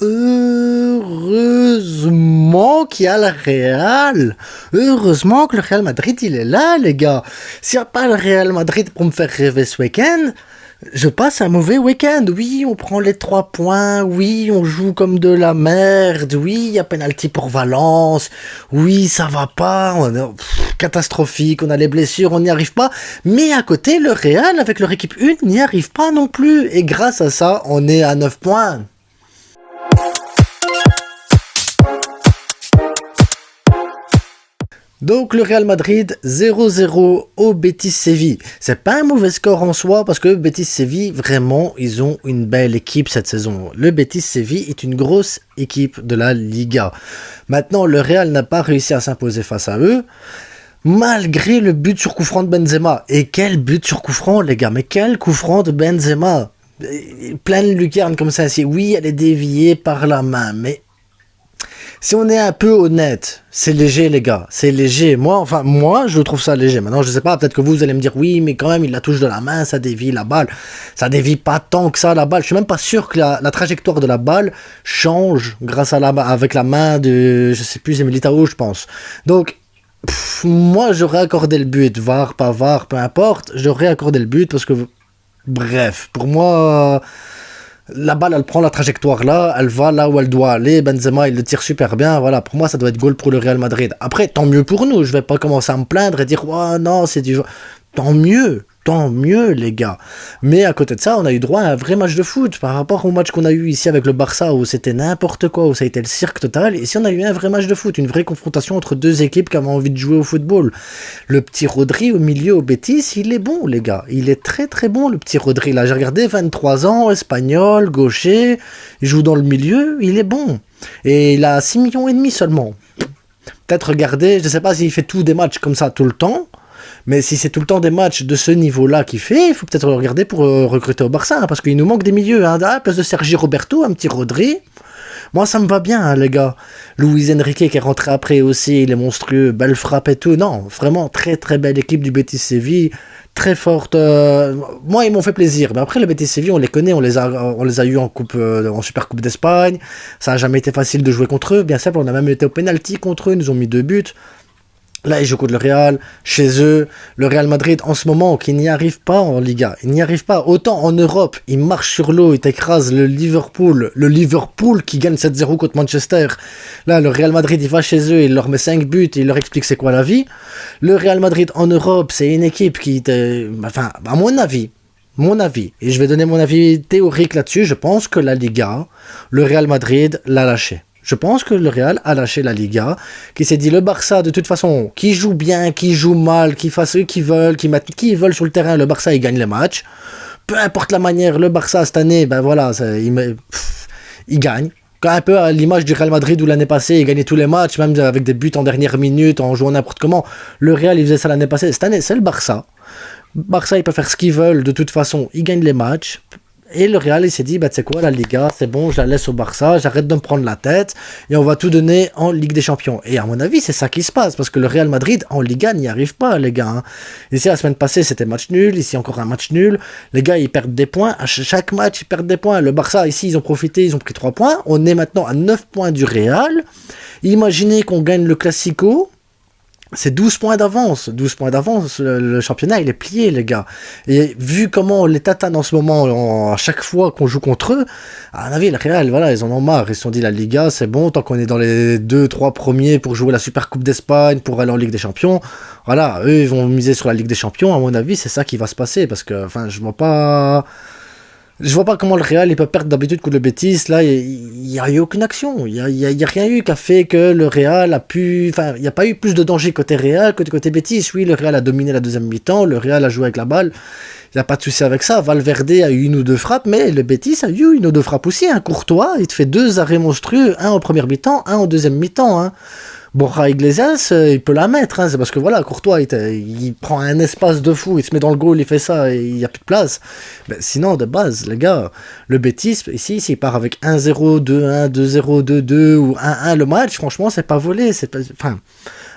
heureusement qu'il y a le Real. Heureusement que le Real Madrid, il est là, les gars. S'il n'y a pas le Real Madrid pour me faire rêver ce week-end, je passe un mauvais week-end. Oui, on prend les 3 points. Oui, on joue comme de la merde. Oui, il y a penalty pour Valence. Oui, ça va pas. Catastrophique. On a les blessures, on n'y arrive pas. Mais à côté, le Real, avec leur équipe 1, n'y arrive pas non plus. Et grâce à ça, on est à 9 points. Donc le Real Madrid 0-0 au Betis Séville. C'est pas un mauvais score en soi parce que Betis Séville, vraiment, ils ont une belle équipe cette saison. Le Betis Séville est une grosse équipe de la Liga. Maintenant, le Real n'a pas réussi à s'imposer face à eux, malgré le but sur coup franc de Benzema. Et quel but sur coup franc, les gars, mais quel coup franc de Benzema. Plein de lucarnes comme ça. Oui, elle est déviée par la main, mais... Si on est un peu honnête, c'est léger, les gars, c'est léger. Moi, je trouve ça léger. Maintenant, je sais pas, peut-être que vous allez me dire, oui, mais quand même, il la touche de la main, ça dévie la balle. Ça dévie pas tant que ça, la balle. Je suis même pas sûr que la trajectoire de la balle change grâce à avec la main de, je sais plus, c'est Militao, je pense. Donc, moi, j'aurais accordé le but. VAR, pas VAR, peu importe. J'aurais accordé le but parce que, bref, pour moi... La balle, elle prend la trajectoire là, elle va là où elle doit aller. Benzema, il le tire super bien. Voilà, pour moi, ça doit être goal pour le Real Madrid. Après, tant mieux pour nous. Je vais pas commencer à me plaindre et dire, ouais, non, c'est du. Tant mieux, les gars. Mais à côté de ça, on a eu droit à un vrai match de foot par rapport au match qu'on a eu ici avec le Barça où c'était n'importe quoi, où ça a été le cirque total. Ici, on a eu un vrai match de foot, une vraie confrontation entre deux équipes qui avaient envie de jouer au football. Le petit Rodri au milieu au Betis, il est bon, les gars. Il est très très bon, le petit Rodri. Là, j'ai regardé, 23 ans, espagnol, gaucher, il joue dans le milieu, il est bon. Et il a 6,5 millions seulement. Peut-être regarder, je sais pas s'il fait tous des matchs comme ça tout le temps. Mais si c'est tout le temps des matchs de ce niveau-là qu'il fait, il faut peut-être le regarder pour recruter au Barça, hein, parce qu'il nous manque des milieux. Hein. À la place de Sergi Roberto, un petit Rodri. Moi, ça me va bien, hein, les gars. Luis Enrique qui est rentré après aussi, il est monstrueux, belle frappe et tout. Non, vraiment, très très belle équipe du Betis Séville, très forte. Moi, ils m'ont fait plaisir. Mais après, le Betis Séville, on les connaît, on les a eu en Super Coupe d'Espagne. Ça n'a jamais été facile de jouer contre eux. Bien simple, on a même été au penalty contre eux, ils nous ont mis 2 buts. Là, ils jouent contre le Real, chez eux. Le Real Madrid, en ce moment, qui n'y arrive pas en Liga. Il n'y arrive pas. Autant en Europe, il marche sur l'eau, il écrase le Liverpool. Le Liverpool qui gagne 7-0 contre Manchester. Là, le Real Madrid, il va chez eux, il leur met 5 buts, et il leur explique c'est quoi la vie. Le Real Madrid en Europe, c'est une équipe qui... Enfin, à mon avis, et je vais donner mon avis théorique là-dessus, je pense que la Liga, le Real Madrid l'a lâché. Je pense que le Real a lâché la Liga, qui s'est dit le Barça, de toute façon, qui joue bien, qui joue mal, qui fasse eux qui veulent, qui mettent qui ils veulent sur le terrain, le Barça, il gagne les matchs. Peu importe la manière, le Barça, cette année, ben voilà, il gagne. Un peu à l'image du Real Madrid où l'année passée, il gagnait tous les matchs, même avec des buts en dernière minute, en jouant n'importe comment. Le Real, il faisait ça l'année passée. Cette année, c'est le Barça. Barça, il peut faire ce qu'ils veulent, de toute façon, il gagne les matchs. Et le Real, il s'est dit, bah, tu sais quoi, la Liga, c'est bon, je la laisse au Barça, j'arrête de me prendre la tête, et on va tout donner en Ligue des Champions. Et à mon avis, c'est ça qui se passe, parce que le Real Madrid, en Liga, n'y arrive pas, les gars. Hein. Ici, la semaine passée, c'était match nul, ici, encore un match nul. Les gars, ils perdent des points, à chaque match, ils perdent des points. Le Barça, ici, ils ont profité, ils ont pris 3 points. On est maintenant à 9 points du Real. Imaginez qu'on gagne le Classico. C'est 12 points d'avance. 12 points d'avance, le championnat, il est plié, les gars. Et vu comment on les tatane en ce moment, à chaque fois qu'on joue contre eux, à mon avis, le Real, voilà, ils en ont marre. Ils se sont dit, la Liga, c'est bon, tant qu'on est dans les 2-3 premiers pour jouer la Super Coupe d'Espagne, pour aller en Ligue des Champions. Voilà, eux, ils vont miser sur la Ligue des Champions. À mon avis, c'est ça qui va se passer, parce que, enfin, je vois pas comment le Real il peut perdre d'habitude contre le Betis. Là, il n'y a eu aucune action. Il y a rien eu qui a fait que le Real a pu... Enfin, il n'y a pas eu plus de danger côté Real que côté Betis. Oui, le Real a dominé la deuxième mi-temps. Le Real a joué avec la balle. Il n'y a pas de souci avec ça. Valverde a eu 1 ou 2 frappes, mais le Betis a eu 1 ou 2 frappes aussi. Hein. Courtois, il te fait 2 arrêts monstrueux. Un en première mi-temps, un en deuxième mi-temps. Hein. Borja Iglesias, il peut la mettre, hein, c'est parce que voilà, Courtois, il prend un espace de fou, il se met dans le goal, il fait ça, et il n'y a plus de place. Mais sinon, de base, les gars, le Betis, ici, s'il part avec 1-0, 2-1, 2-0, 2-2 ou 1-1 le match, franchement, c'est pas volé. Enfin,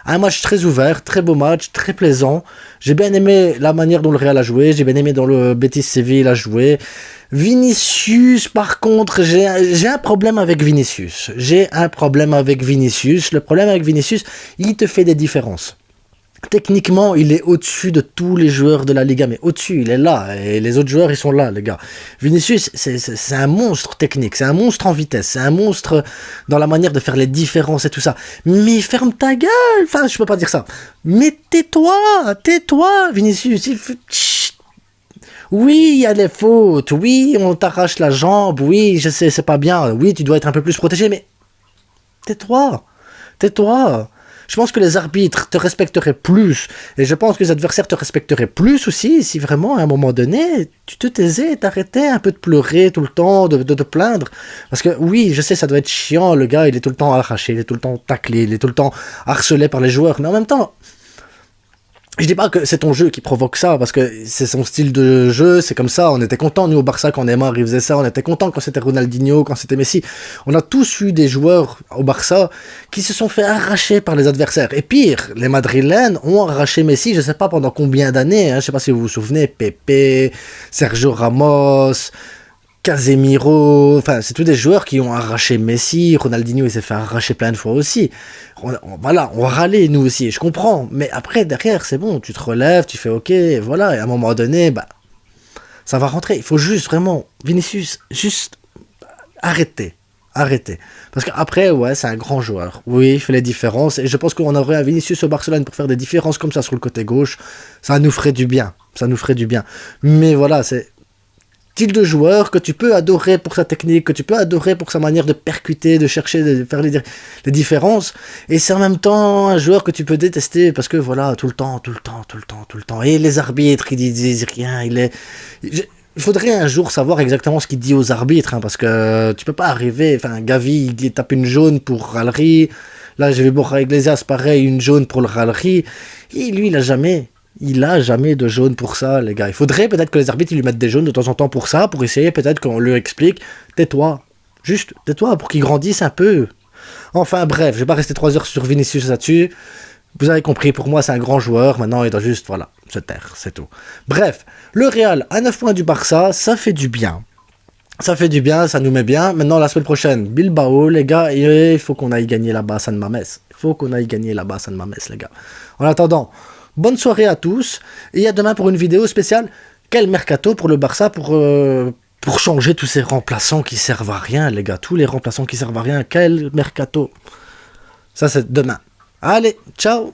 Un match très ouvert, très beau match, très plaisant. J'ai bien aimé la manière dont le Real a joué, j'ai bien aimé dont le Betis Séville a joué. Vinicius, par contre, j'ai un problème avec Vinicius. J'ai un problème avec Vinicius. Le problème avec Vinicius, il te fait des différences. Techniquement, il est au-dessus de tous les joueurs de la Liga, mais au-dessus, il est là, et les autres joueurs, ils sont là, les gars. Vinicius, c'est un monstre technique, c'est un monstre en vitesse, c'est un monstre dans la manière de faire les différences et tout ça. Mais ferme ta gueule, enfin, je peux pas dire ça. Mais tais-toi, Vinicius. Chut. Oui, il y a des fautes, oui, on t'arrache la jambe, oui, je sais, c'est pas bien, oui, tu dois être un peu plus protégé, mais tais-toi. Je pense que les arbitres te respecteraient plus, et je pense que les adversaires te respecteraient plus aussi, si vraiment, à un moment donné, tu te taisais, t'arrêtais un peu de pleurer tout le temps, de te plaindre. Parce que oui, je sais, ça doit être chiant, le gars, il est tout le temps arraché, il est tout le temps taclé, il est tout le temps harcelé par les joueurs, mais en même temps, je dis pas que c'est ton jeu qui provoque ça, parce que c'est son style de jeu, c'est comme ça, on était contents, nous, au Barça, quand Neymar, il faisait ça, on était contents quand c'était Ronaldinho, quand c'était Messi. On a tous eu des joueurs au Barça qui se sont fait arracher par les adversaires. Et pire, les Madrilènes ont arraché Messi, je sais pas pendant combien d'années, hein, je sais pas si vous vous souvenez, Pepe, Sergio Ramos, Casemiro, enfin, c'est tous des joueurs qui ont arraché Messi, Ronaldinho, il s'est fait arracher plein de fois aussi. Voilà, on râlait, nous aussi, je comprends. Mais après, derrière, c'est bon, tu te relèves, tu fais OK, voilà, et à un moment donné, bah, ça va rentrer. Il faut juste, vraiment, Vinicius, juste arrêter. Parce qu'après, ouais, c'est un grand joueur. Oui, il fait les différences. Et je pense qu'on aurait un Vinicius au Barcelone pour faire des différences comme ça sur le côté gauche. Ça nous ferait du bien. Mais voilà, c'est style de joueur que tu peux adorer pour sa technique, que tu peux adorer pour sa manière de percuter, de chercher, de faire les différences. Et c'est en même temps un joueur que tu peux détester parce que voilà, tout le temps. Et les arbitres, ils disent rien. Il faudrait un jour savoir exactement ce qu'il dit aux arbitres, hein, parce que tu peux pas arriver. Enfin, Gavi, il tape une jaune pour râlerie. Là, j'ai vu Borja Iglesias, pareil, une jaune pour le râlerie. Et lui, il a jamais de jaune pour ça, les gars. Il faudrait peut-être que les arbitres ils lui mettent des jaunes de temps en temps pour ça, pour essayer peut-être qu'on lui explique. Tais-toi. Juste, tais-toi pour qu'il grandisse un peu. Enfin bref, je vais pas rester 3 heures sur Vinicius là-dessus. Vous avez compris, pour moi c'est un grand joueur. Maintenant il doit juste, voilà, se taire, c'est tout. Bref, le Real à 9 points du Barça, ça fait du bien. Ça nous met bien. Maintenant la semaine prochaine, Bilbao, les gars, il faut qu'on aille gagner là-bas, San Mamés. Les gars. En attendant, bonne soirée à tous, et à demain pour une vidéo spéciale. Quel mercato pour le Barça pour changer tous ces remplaçants qui servent à rien, les gars. Tous les remplaçants qui servent à rien, quel mercato. Ça c'est demain. Allez, ciao.